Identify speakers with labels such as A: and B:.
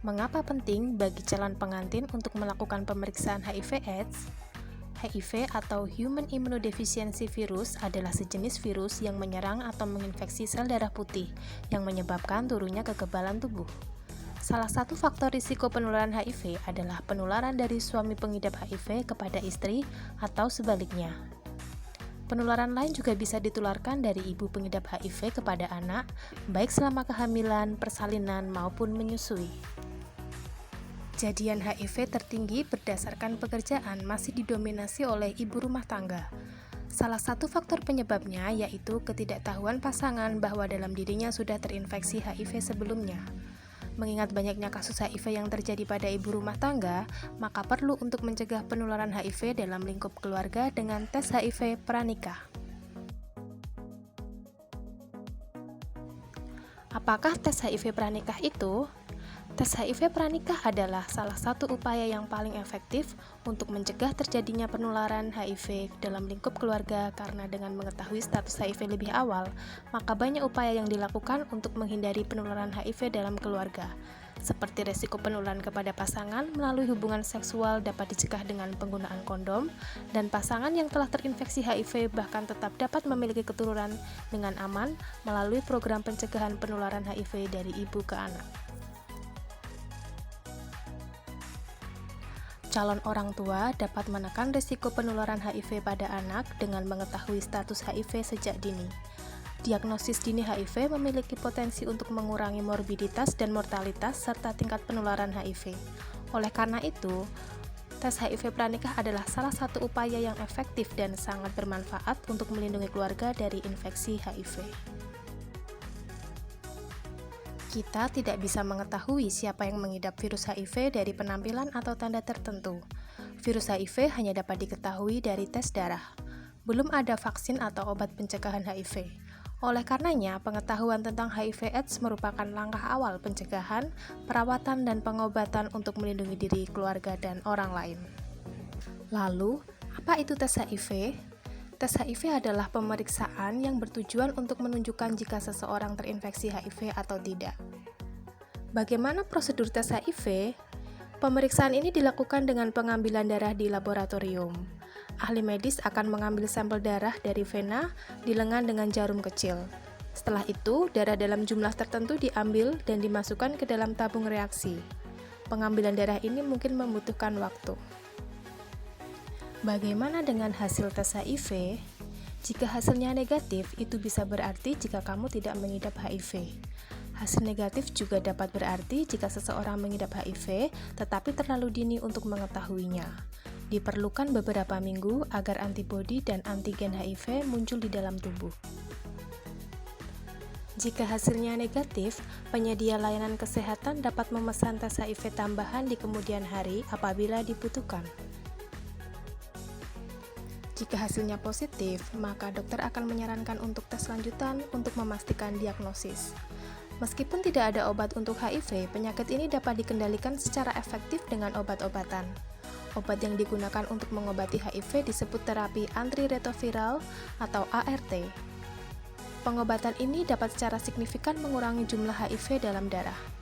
A: Mengapa penting bagi calon pengantin untuk melakukan pemeriksaan HIV/AIDS? HIV atau Human Immunodeficiency Virus adalah sejenis virus yang menyerang atau menginfeksi sel darah putih yang menyebabkan turunnya kekebalan tubuh. Salah satu faktor risiko penularan HIV adalah penularan dari suami pengidap HIV kepada istri atau sebaliknya. Penularan lain juga bisa ditularkan dari ibu pengidap HIV kepada anak, baik selama kehamilan, persalinan, maupun menyusui. Kejadian HIV tertinggi berdasarkan pekerjaan masih didominasi oleh ibu rumah tangga. Salah satu faktor penyebabnya yaitu ketidaktahuan pasangan bahwa dalam dirinya sudah terinfeksi HIV sebelumnya. Mengingat banyaknya kasus HIV yang terjadi pada ibu rumah tangga, maka perlu untuk mencegah penularan HIV dalam lingkup keluarga dengan tes HIV pranikah. Apakah tes HIV pranikah itu? Tes HIV pranikah adalah salah satu upaya yang paling efektif untuk mencegah terjadinya penularan HIV dalam lingkup keluarga karena dengan mengetahui status HIV lebih awal, maka banyak upaya yang dilakukan untuk menghindari penularan HIV dalam keluarga. Seperti resiko penularan kepada pasangan melalui hubungan seksual dapat dicegah dengan penggunaan kondom, dan pasangan yang telah terinfeksi HIV bahkan tetap dapat memiliki keturunan dengan aman melalui program pencegahan penularan HIV dari ibu ke anak. Calon orang tua dapat menekan risiko penularan HIV pada anak dengan mengetahui status HIV sejak dini. Diagnosis dini HIV memiliki potensi untuk mengurangi morbiditas dan mortalitas serta tingkat penularan HIV. Oleh karena itu, tes HIV pranikah adalah salah satu upaya yang efektif dan sangat bermanfaat untuk melindungi keluarga dari infeksi HIV. Kita tidak bisa mengetahui siapa yang mengidap virus HIV dari penampilan atau tanda tertentu. Virus HIV hanya dapat diketahui dari tes darah. Belum ada vaksin atau obat pencegahan HIV. Oleh karenanya, pengetahuan tentang HIV/AIDS merupakan langkah awal pencegahan, perawatan, dan pengobatan untuk melindungi diri, keluarga, dan orang lain. Lalu, apa itu tes HIV? Tes HIV adalah pemeriksaan yang bertujuan untuk menunjukkan jika seseorang terinfeksi HIV atau tidak. Bagaimana prosedur tes HIV? Pemeriksaan ini dilakukan dengan pengambilan darah di laboratorium. Ahli medis akan mengambil sampel darah dari vena di lengan dengan jarum kecil. Setelah itu, darah dalam jumlah tertentu diambil dan dimasukkan ke dalam tabung reaksi. Pengambilan darah ini mungkin membutuhkan waktu. Bagaimana dengan hasil tes HIV? Jika hasilnya negatif, itu bisa berarti jika kamu tidak mengidap HIV. Hasil negatif juga dapat berarti jika seseorang mengidap HIV, tetapi terlalu dini untuk mengetahuinya. Diperlukan beberapa minggu agar antibodi dan antigen HIV muncul di dalam tubuh. Jika hasilnya negatif, penyedia layanan kesehatan dapat memesan tes HIV tambahan di kemudian hari apabila dibutuhkan. Jika hasilnya positif, maka dokter akan menyarankan untuk tes lanjutan untuk memastikan diagnosis. Meskipun tidak ada obat untuk HIV, penyakit ini dapat dikendalikan secara efektif dengan obat-obatan. Obat yang digunakan untuk mengobati HIV disebut terapi antiretroviral atau ART. Pengobatan ini dapat secara signifikan mengurangi jumlah HIV dalam darah.